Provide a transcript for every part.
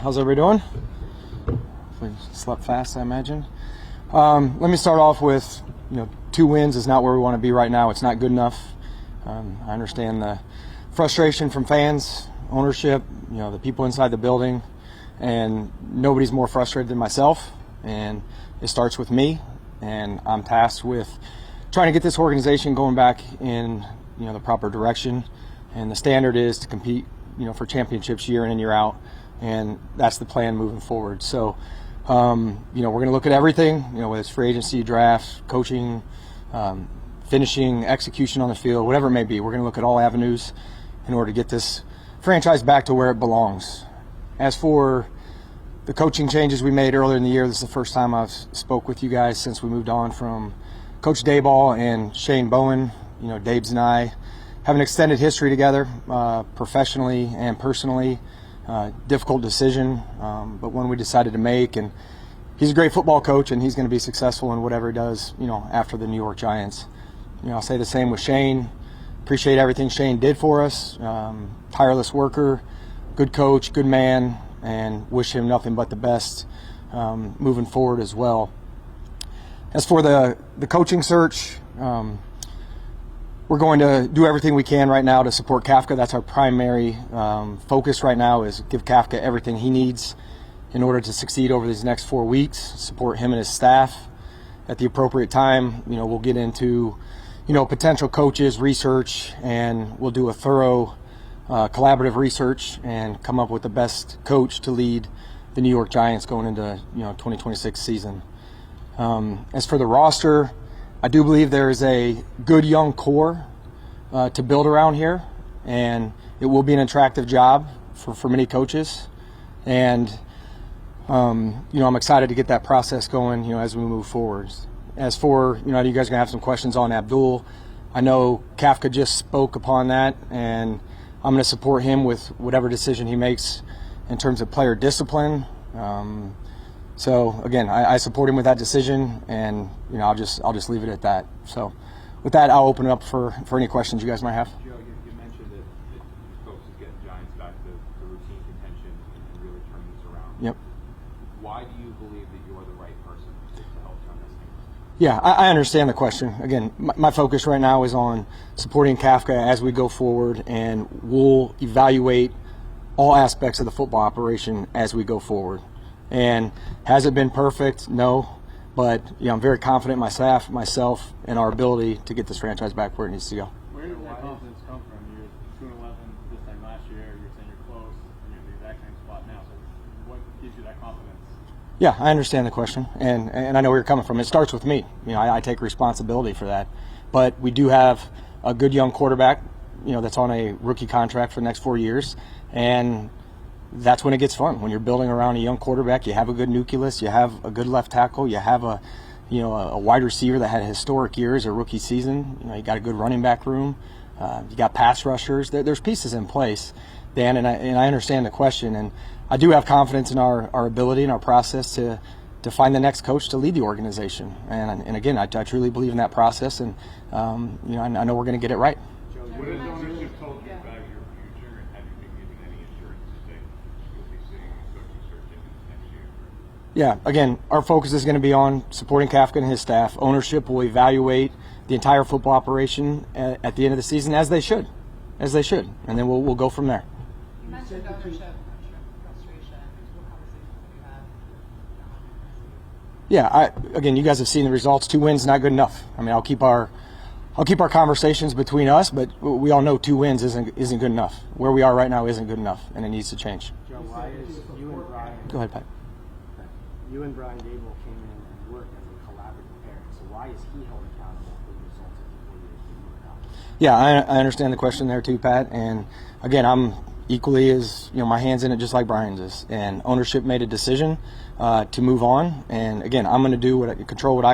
How's everybody doing? We slept fast, I imagine. Let me start off with, 2 wins is not where we want to be right now. It's not good enough. I understand the frustration from fans, ownership, the people inside the building, and nobody's more frustrated than myself. And it starts with me, and I'm tasked with trying to get this organization going back in, the proper direction. And the standard is to compete, for championships year in and year out. And that's the plan moving forward. So, we're going to look at everything, whether it's free agency, draft, coaching, finishing, execution on the field, whatever it may be. We're going to look at all avenues in order to get this franchise back to where it belongs. As for the coaching changes we made earlier in the year, this is the first time I've spoke with you guys since we moved on from Coach Dayball and Shane Bowen. Dabes and I have an extended history together, professionally and personally. Difficult decision, but one we decided to make. And he's a great football coach, and he's going to be successful in whatever he does, after the New York Giants. I'll say the same with Shane. Appreciate everything Shane did for us. Tireless worker, good coach, good man, and wish him nothing but the best moving forward as well. As for the coaching search, we're going to do everything we can right now to support Kafka. That's our primary focus right now, is give Kafka everything he needs in order to succeed over these next 4 weeks, support him and his staff. At the appropriate time, we'll get into, potential coaches, research, and we'll do a thorough collaborative research and come up with the best coach to lead the New York Giants going into, 2026 season. As for the roster, I do believe there is a good young core to build around here, and it will be an attractive job for many coaches. And, I'm excited to get that process going, as we move forward. As for, you guys are going to have some questions on Abdul. I know Kafka just spoke upon that, and I'm going to support him with whatever decision he makes in terms of player discipline. So again, I support him with that decision, and I'll just leave it at that. So with that, I'll open it up for any questions you guys might have. Joe, you mentioned that you folks is getting Giants back to routine contention and really turning this around. Yep. Why do you believe that you're the right person to help turn this thing around? Yeah, I understand the question. Again, my focus right now is on supporting Kafka as we go forward, and we'll evaluate all aspects of the football operation as we go forward. And has it been perfect? No. But I'm very confident in my staff, myself, and our ability to get this franchise back where it needs to go. Where does that confidence come from? You're 2-11 this time last year. You're saying you're close, and you're in the exact same spot now. So what gives you that confidence? Yeah, I understand the question, and I know where you're coming from. It starts with me. I take responsibility for that. But we do have a good young quarterback, that's on a rookie contract for the next 4 years, and that's when it gets fun. When you're building around a young quarterback, you have a good nucleus, you have a good left tackle, you have a wide receiver that had historic years, a rookie season. You got a good running back room. You got pass rushers. There's pieces in place, Dan, and I understand the question, and I do have confidence in our ability and our process to find the next coach to lead the organization. And again, I truly believe in that process, and I know we're going to get it right. Joe, what has ownership told you about your future, and have you been given any assurances that you'll be seeing a coaching search in next year? Yeah, again, our focus is going to be on supporting Kafka and his staff. Ownership will evaluate the entire football operation at the end of the season, as they should, and then we'll go from there. You mentioned ownership, frustration. What conversations have you had? Yeah, again, you guys have seen the results. 2 wins not good enough. I'll keep our conversations between us, but we all know 2 wins isn't good enough. Where we are right now isn't good enough, and it needs to change. Joe, why is you and Brian? Go ahead, Pat. You and Brian Dable came in and worked as a collaborative pair. So why is he held accountable for the results of the 4 years that you were out? Yeah, I understand the question there too, Pat. And again, I'm equally as my hands in it, just like Brian's is. And ownership made a decision to move on. And again, I'm going to do what I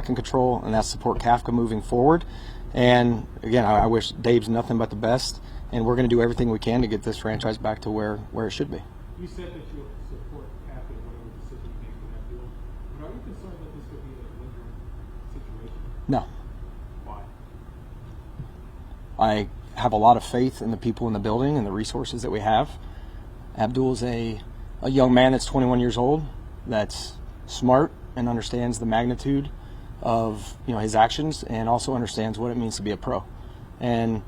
can control, and that's support Kafka moving forward. And again, I wish Dave's nothing but the best, and we're going to do everything we can to get this franchise back to where it should be. You said that you'll support Kafka in whatever decision he makes for that deal. But are you concerned that this could be a lingering situation? No. Why? I have a lot of faith in the people in the building and the resources that we have. Abdul is a a young man that's 21 years old, that's smart and understands the magnitude of his actions, and also understands what it means to be a pro. And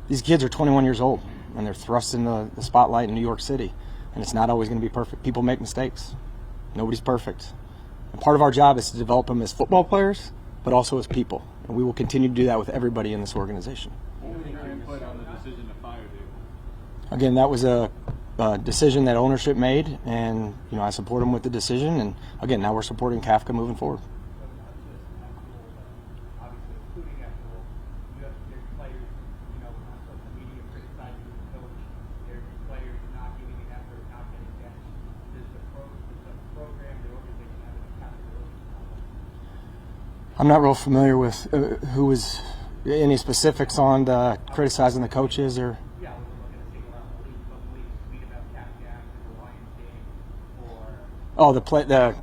these kids are 21 years old, and they're thrust into the spotlight in New York City, and it's not always going to be perfect. People make mistakes. Nobody's perfect. And part of our job is to develop them as football players, but also as people, and we will continue to do that with everybody in this organization. What was your input on the decision to fire Dave? Again, that was a decision that ownership made, and I support them with the decision. And again, now we're supporting Kafka moving forward. Obviously, including that rule, you have there's players, on social media criticizing the coach. There's players not giving an effort, not getting benched. Does the program, the organization have an accountability? I'm not real familiar with who was any specifics on the criticizing the coaches or. Yeah, we're looking at single out the league, but the league tweet about Cap Jackson or Lions game or.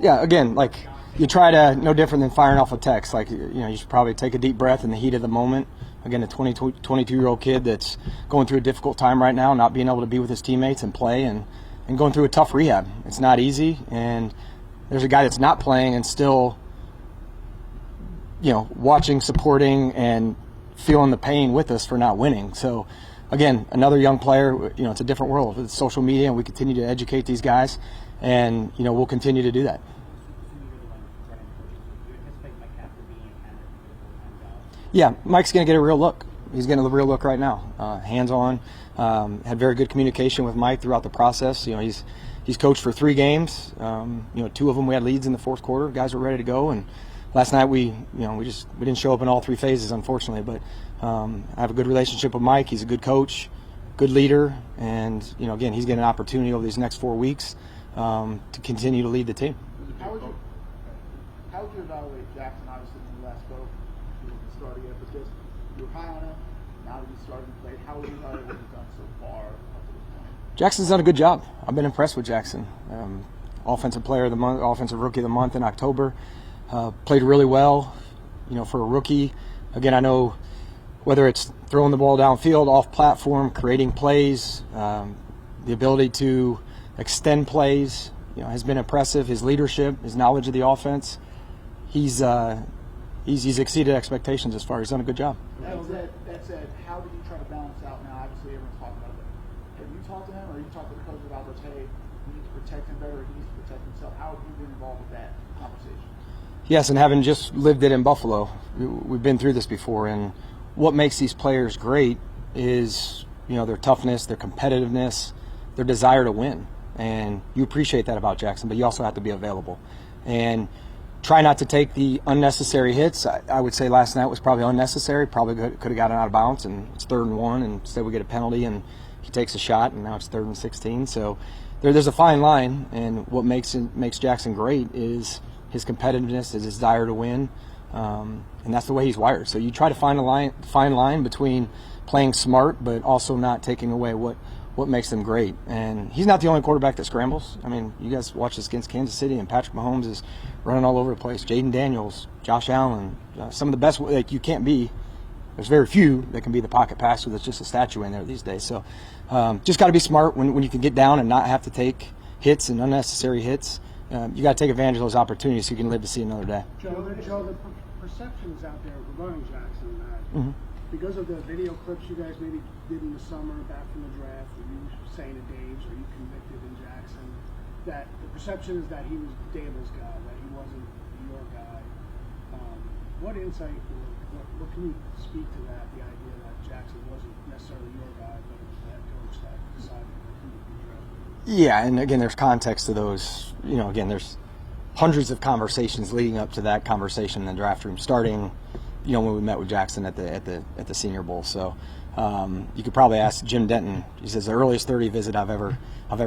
Yeah. Again, like you try to, no different than firing off a text. Like you should probably take a deep breath in the heat of the moment. Again, a 22-year-old kid that's going through a difficult time right now, not being able to be with his teammates and play, and going through a tough rehab. It's not easy, and there's a guy that's not playing and still, watching, supporting, and feeling the pain with us for not winning. So, again, another young player, it's a different world. It's social media, and we continue to educate these guys, and, we'll continue to do that. Yeah, Mike's going to get a real look. He's getting a real look right now. Hands-on. Had very good communication with Mike throughout the process. He's coached for 3 games. 2 of them we had leads in the fourth quarter. Guys were ready to go, and last night we didn't show up in all 3 phases, unfortunately. But I have a good relationship with Mike. He's a good coach, good leader, and again, he's getting an opportunity over these next 4 weeks to continue to lead the team. How would you evaluate Jaxson? Obviously, when you last spoke, he wasn't starting yet, but just you were high on him. Now that he's starting to play, how would you evaluate what he's done so far up to this point? Jackson's done a good job. I've been impressed with Jaxson. Offensive Player of the Month, Offensive Rookie of the Month in October. Played really well, for a rookie. Again, I know whether it's throwing the ball downfield, off platform, creating plays, the ability to extend plays, has been impressive. His leadership, his knowledge of the offense, he's exceeded expectations as far. He's done a good job. That said, how did you try to balance out now? Obviously, everyone's talking about it. Have you talked to him, or you talked to the coach about this? Hey, we need to protect him better. Or he needs to protect himself. How have you been involved with that conversation? Yes, and having just lived it in Buffalo, we've been through this before, and what makes these players great is, their toughness, their competitiveness, their desire to win. And you appreciate that about Jaxson, but you also have to be available. And try not to take the unnecessary hits. I would say last night was probably unnecessary, probably could have gotten out of bounds, and it's 3rd and 1, and instead we get a penalty, and he takes a shot, and now it's 3rd and 16. So there's a fine line, and what makes Jaxson great is his competitiveness, his desire to win, and that's the way he's wired. So you try to find a fine line between playing smart but also not taking away what makes them great. And he's not the only quarterback that scrambles. I mean, you guys watch this against Kansas City, and Patrick Mahomes is running all over the place. Jaden Daniels, Josh Allen, some of the best. Like, you can't be. There's very few that can be the pocket passer. That's just a statue in there these days. So just got to be smart when you can get down and not have to take hits and unnecessary hits. You got to take advantage of those opportunities so you can live to see another day. Joe, the perceptions out there regarding Jaxson that because of the video clips you guys maybe did in the summer back from the draft, where you were saying to Dave's, are you convicted in Jaxson, that the perception is that he was Dable's guy, that he wasn't your guy. What insight, what can you speak to that, the idea that Jaxson wasn't necessarily your guy, but it was the head coach that decided that he would be drafted? Yeah, and again, there's context to those. Again, there's hundreds of conversations leading up to that conversation in the draft room, starting, when we met with Jaxson at the Senior Bowl. So you could probably ask Jim Denton. He says the earliest 30 visit I've ever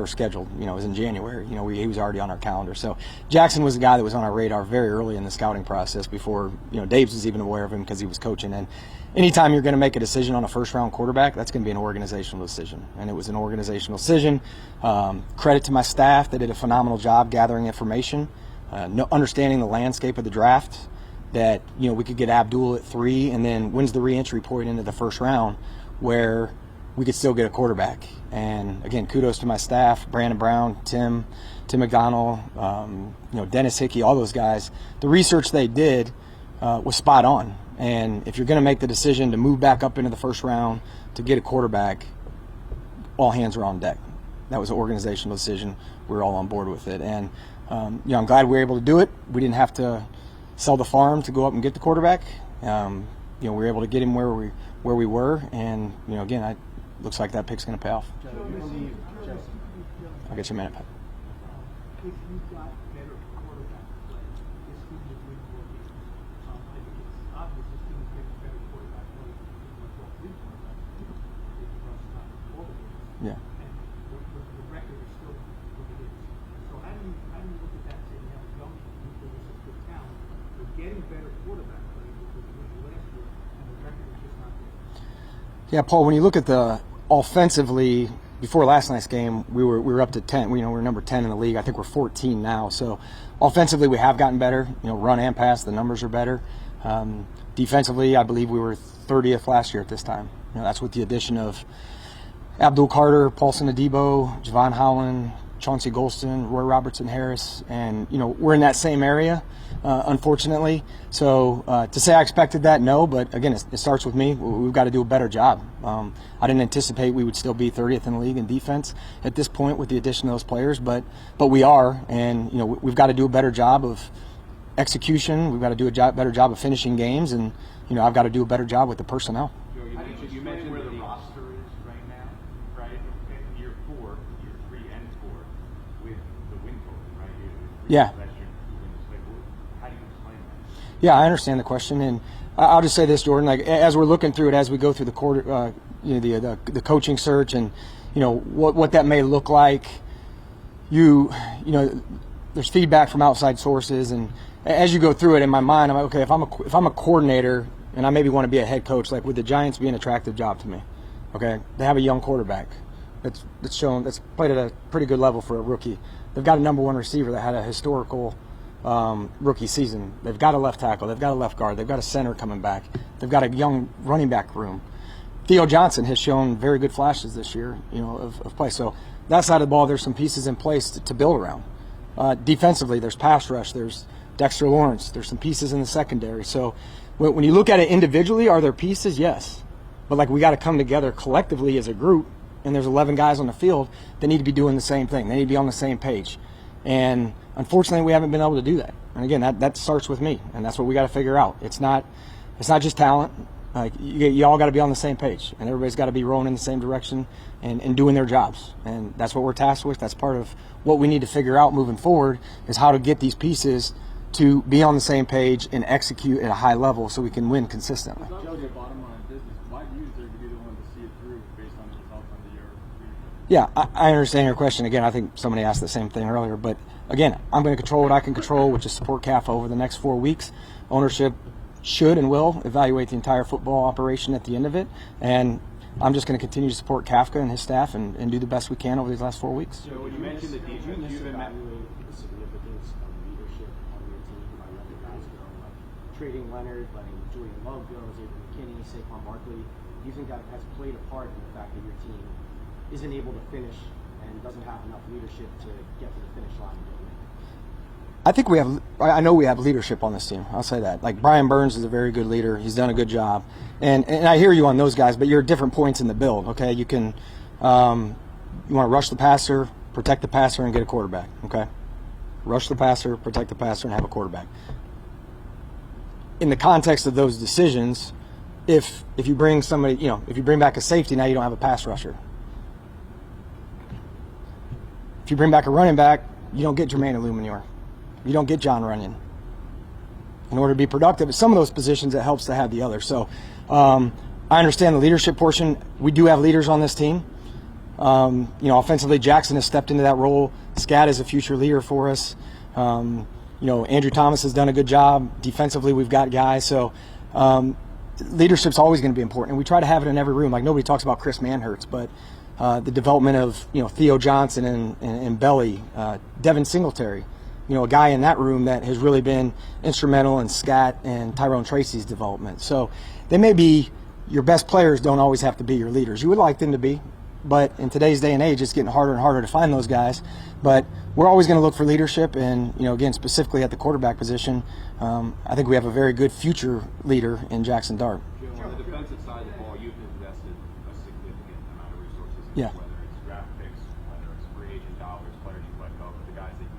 scheduled, was in January. He was already on our calendar. So Jaxson was a guy that was on our radar very early in the scouting process before, Daves was even aware of him because he was coaching. And anytime you're going to make a decision on a first-round quarterback, that's going to be an organizational decision. And it was an organizational decision. Credit to my staff. They did a phenomenal job gathering information, understanding the landscape of the draft, that, we could get Abdul at 3, and then when's the re-entry point into the first round, where we could still get a quarterback. And again, kudos to my staff, Brandon Brown, Tim McDonald, Dennis Hickey, all those guys. The research they did was spot on. And if you're going to make the decision to move back up into the first round to get a quarterback, all hands are on deck. That was an organizational decision. We were all on board with it. And I'm glad we were able to do it. We didn't have to sell the farm to go up and get the quarterback. We were able to get him where we were. And, again, it looks like that pick's going to pay off. Joe, you believe, Joe, I'll get you a minute, Pat. If you've got better quarterback play, this team will win more games. I think it's obvious this team is getting better quarterback play than what three quarterbacks do. They can run not all the games. Yeah. And the record is still what it is. So how do you look at that and say you have a young team with some good talent, they're getting better quarterback play because they won last year, and the record is just not there? Yeah, Paul, when you look at the offensively, before last night's game, we were up to 10. We're number 10 in the league. I think we're 14 now. So offensively, we have gotten better. Run and pass, the numbers are better. Defensively, I believe we were 30th last year at this time. That's with the addition of Abdul Carter, Paulson Adebo, Javon Howland, Chauncey Golston, Roy Robertson Harris, and we're in that same area, unfortunately. So to say I expected that, no. But again, it starts with me. We've got to do a better job. I didn't anticipate we would still be 30th in the league in defense at this point with the addition of those players, but we are, and we've got to do a better job of execution. We've got to do a better job of finishing games, and I've got to do a better job with the personnel. Joe, you mentioned where the roster is right now, right? In year 3 and 4, with the win total, right? Yeah. How do you explain that? Yeah, I understand the question, and I'll just say this, Jordan. Like, as we're looking through it, as we go through the quarter, the coaching search, and what that may look like. There's feedback from outside sources, and as you go through it, in my mind, I'm like, okay, if I'm a coordinator and I maybe want to be a head coach, like, would the Giants be an attractive job to me? Okay, they have a young quarterback that's played at a pretty good level for a rookie. They've got a number 1 receiver that had a historical rookie season. They've got a left tackle. They've got a left guard. They've got a center coming back. They've got a young running back room. Theo Johnson has shown very good flashes this year, of play. So that side of the ball, there's some pieces in place to build around. Defensively, there's pass rush. There's Dexter Lawrence. There's some pieces in the secondary. So when you look at it individually, are there pieces? Yes. But we got to come together collectively as a group, and there's 11 guys on the field that need to be doing the same thing. They need to be on the same page. And unfortunately, we haven't been able to do that. And again, that starts with me, and that's what we got to figure out. It's not just talent. You all got to be on the same page, and everybody's got to be rowing in the same direction and doing their jobs. And that's what we're tasked with. That's part of what we need to figure out moving forward, is how to get these pieces to be on the same page and execute at a high level so we can win consistently. Joe, your bottom line business, why do you deserve to be the one to see it through based on the results under your leadership? Yeah, I understand your question. Again, I think somebody asked the same thing earlier. But again, I'm going to control what I can control, which is support CAFA over the next 4 weeks. Ownership should and will evaluate the entire football operation at the end of it. And I'm just going to continue to support Kafka and his staff and do the best we can over these last 4 weeks. So when you mentioned the defense, you've been Evaluate the significance of leadership on your team by letting guys go, like trading Leonard, letting Julian Love go, Xavier McKinney, Saquon Barkley. Do you think that has played a part in the fact that your team isn't able to finish and doesn't have enough leadership to get to the finish line? I know we have leadership on this team. I'll say that. Like, Brian Burns is a very good leader. He's done a good job. And I hear you on those guys, but you're at different points in the build, okay? You can you want to rush the passer, protect the passer, and get a quarterback, okay? Rush the passer, protect the passer, and have a quarterback. In the context of those decisions, if you bring somebody, if you bring back a safety, now you don't have a pass rusher. If you bring back a running back, you don't get Jermaine Illuminor. You don't get John Runyon. In order to be productive at some of those positions, it helps to have the other. So I understand the leadership portion. We do have leaders on this team. Offensively, Jaxson has stepped into that role. Scat is a future leader for us. Andrew Thomas has done a good job. Defensively, we've got guys. So leadership's always going to be important. And we try to have it in every room. Like, nobody talks about Chris Manhertz, but the development of Theo Johnson and Belly, Devin Singletary. A guy in that room that has really been instrumental in Scat and Tyrone Tracy's development. So they may be your best players don't always have to be your leaders. You would like them to be, but in today's day and age, it's getting harder and harder to find those guys. But we're always going to look for leadership, and again, specifically at the quarterback position, I think we have a very good future leader in Jaxson Dart. Joe, on the defensive side of the ball, you've invested a significant amount of resources in Yeah. whether it's draft picks, whether it's free agent dollars, players you've let go, but the guys that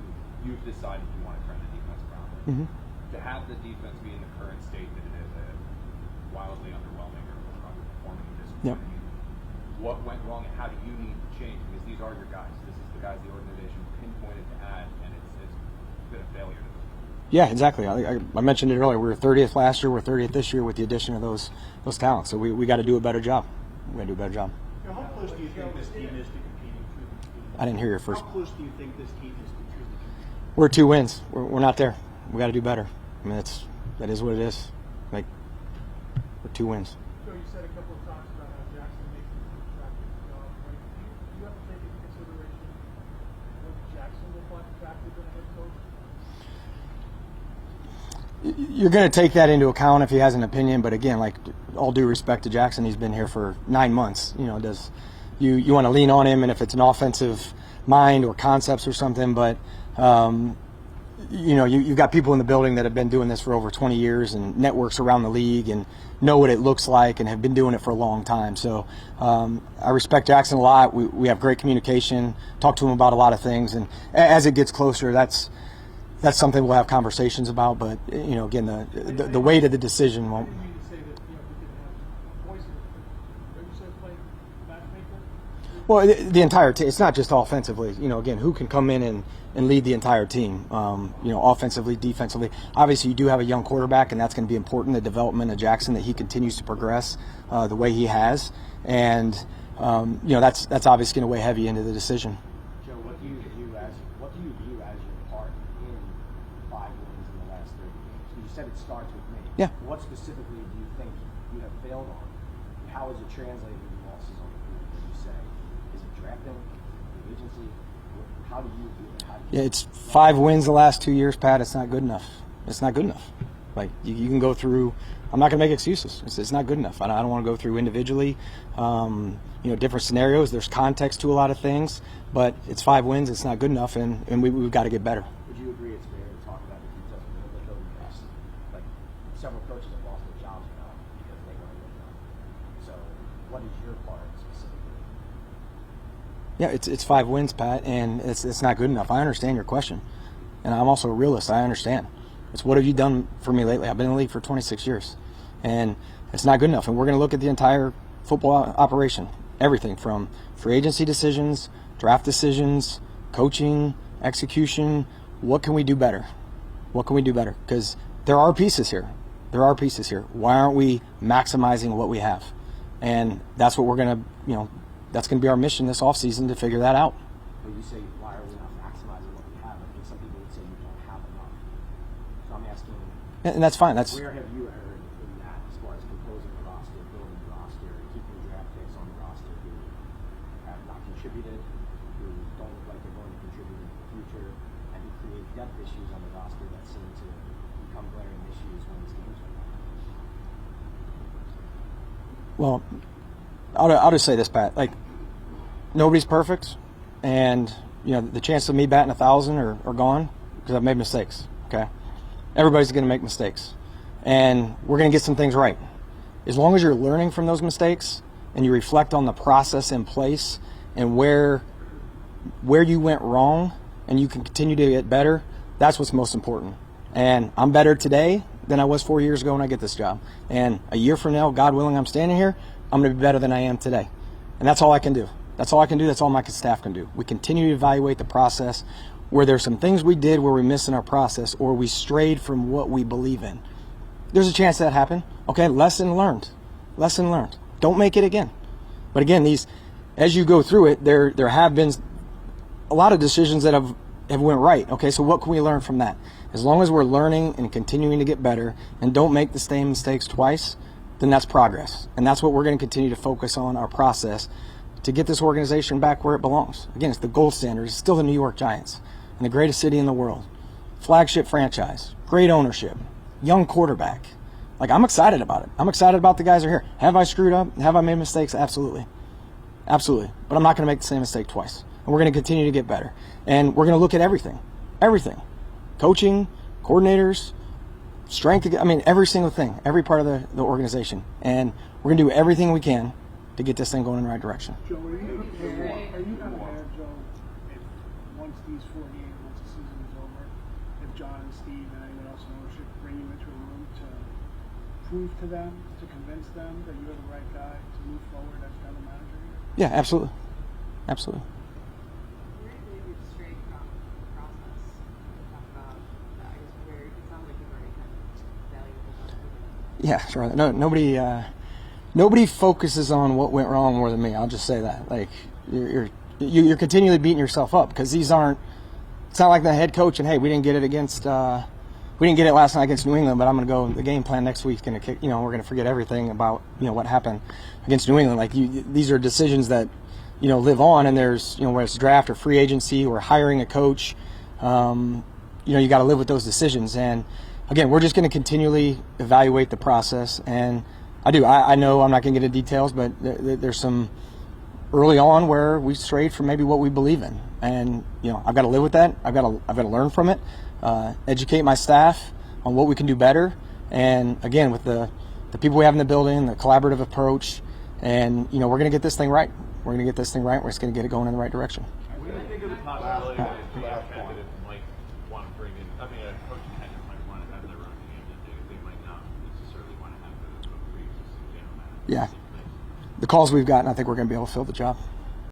you've decided you want to turn the defense around. Mm-hmm. To have the defense be in the current state that it is, wildly underwhelming or underperforming at this point. Yep. I mean, what went wrong and how do you need to change? Because these are your guys. This is the guys the organization pinpointed to add, and it's been a failure to this point. Yeah, exactly. I mentioned it earlier. We were 30th last year. We're 30th this year with the addition of those talents. So we got to do a better job. We got to do a better job. Now, how close do you think this team is to competing truly? I didn't hear your first. How close do you think this team is to truly competing? We're 2 wins. We're not there. We got to do better. I mean, that is what it is. Like, we're 2 wins. So you said a couple of times about how Jaxson makes an attractive job, right? Do you have to take into consideration what Jaxson will find attractive in a head coach? You're going to take that into account if he has an opinion, but again, like, all due respect to Jaxson, he's been here for 9 months. Does you want to lean on him, and if it's an offensive mind or concepts or something, but you've got people in the building that have been doing this for over 20 years and networks around the league and know what it looks like and have been doing it for a long time. So I respect Jaxson a lot. We have great communication, talk to him about a lot of things, and as it gets closer, that's something we'll have conversations about. But again, the weight of the decision won't. I didn't mean to say that, we can have voices. Don't you say play matchmaker? Well, the entire team. It's not just offensively. Again, who can come in and lead the entire team? Offensively, defensively. Obviously, you do have a young quarterback, and that's going to be important. The development of Jaxson, that he continues to progress the way he has, and that's obviously going to weigh heavy into the decision. Joe, what do you view as your part in 5 wins in the last 30 games? You said it starts with me. Yeah. What specifically do you think you have failed on? How is it translated into losses on the field? Would you say? Is it drafting, the agency? How do you view it? Yeah, it's 5 wins the last 2 years, Pat. It's not good enough. It's not good enough. Like, you can go through. I'm not going to make excuses. It's not good enough. I don't want to go through individually, different scenarios. There's context to a lot of things, but it's 5 wins. It's not good enough, and we've got to get better. Would you agree it's fair to talk about the details of the building costs? Like, several coaches have lost their jobs now because they weren't good enough. So, what is your part specifically? Yeah, it's 5 wins, Pat, and it's not good enough. I understand your question, and I'm also a realist. I understand. It's what have you done for me lately? I've been in the league for 26 years, and it's not good enough. And we're going to look at the entire football operation, everything from free agency decisions, draft decisions, coaching, execution. What can we do better? What can we do better? Because there are pieces here. Why aren't we maximizing what we have? And that's what we're going to, that's going to be our mission this offseason, to figure that out. When you say, why are we not maximizing what we have? I think some people would say you don't have enough. So I'm asking, And that's fine. where have you erred in that as far as composing the roster, building the roster, keeping draft picks on the roster who have not contributed, who don't look like they're going to contribute in the future, and who create depth issues on the roster that seem to become glaring issues when these games are on? Well, I'll just say this, Pat. Like, nobody's perfect, and the chances of me batting 1,000 are gone because I've made mistakes. Okay, everybody's going to make mistakes, and we're going to get some things right. As long as you're learning from those mistakes and you reflect on the process in place and where you went wrong, and you can continue to get better, that's what's most important. And I'm better today than I was 4 years ago when I get this job. And a year from now, God willing, I'm standing here, I'm going to be better than I am today. And that's all I can do. That's all I can do. That's all my staff can do. We continue to evaluate the process. Where there's some things we did where we missed in our process, or we strayed from what we believe in, there's a chance that happened. Okay, lesson learned. Lesson learned. Don't make it again. But again, as you go through it, there have been a lot of decisions that have went right. Okay, so what can we learn from that? As long as we're learning and continuing to get better and don't make the same mistakes twice, then that's progress. And that's what we're going to continue to focus on, our process, to get this organization back where it belongs. Again, it's the gold standard. It's still the New York Giants, and the greatest city in the world. Flagship franchise, great ownership, young quarterback, Like, I'm excited about it. I'm excited about the guys who are here. Have I screwed up? Have I made mistakes? Absolutely. Absolutely. But I'm not going to make the same mistake twice. And we're going to continue to get better. And we're going to look at everything. Everything. Coaching, coordinators, strength. I mean, every single thing. Every part of the organization. And we're going to do everything we can to get this thing going in the right direction. Joe, are you prepared, Joe, if once these 4 games, once the season is over, if John and Steve and anyone else in ownership bring you into a room to prove to them, to convince them that you're the right guy to move forward as general manager here? Yeah, absolutely. Absolutely. Where did you stray from the process? Talk about, I guess, where it sounds like you've already kind of evaluated that. Yeah, sure. No, nobody focuses on what went wrong more than me. I'll just say that. Like, you're continually beating yourself up because these aren't. It's not like the head coach and hey, we didn't get it against. We didn't get it last night against New England, but I'm going to go. The game plan next week's going to kick. We're going to forget everything about what happened against New England. Like these are decisions that live on, and there's whether it's draft or free agency or hiring a coach. You got to live with those decisions. And again, we're just going to continually evaluate the process. And I know I'm not going to get into details, but there's some early on where we strayed from maybe what we believe in, and I've got to live with that. I've got to learn from it, educate my staff on what we can do better, and again with the people we have in the building, the collaborative approach, and we're going to get this thing right. We're going to get this thing right. We're just going to get it going in the right direction. What do you think of the possibility that a candidate might want to bring in? I mean, a coaching candidate might want to have their own team that they might not necessarily want to have a pre-existing general manager. Yeah. The calls we've gotten, I think we're going to be able to fill the job.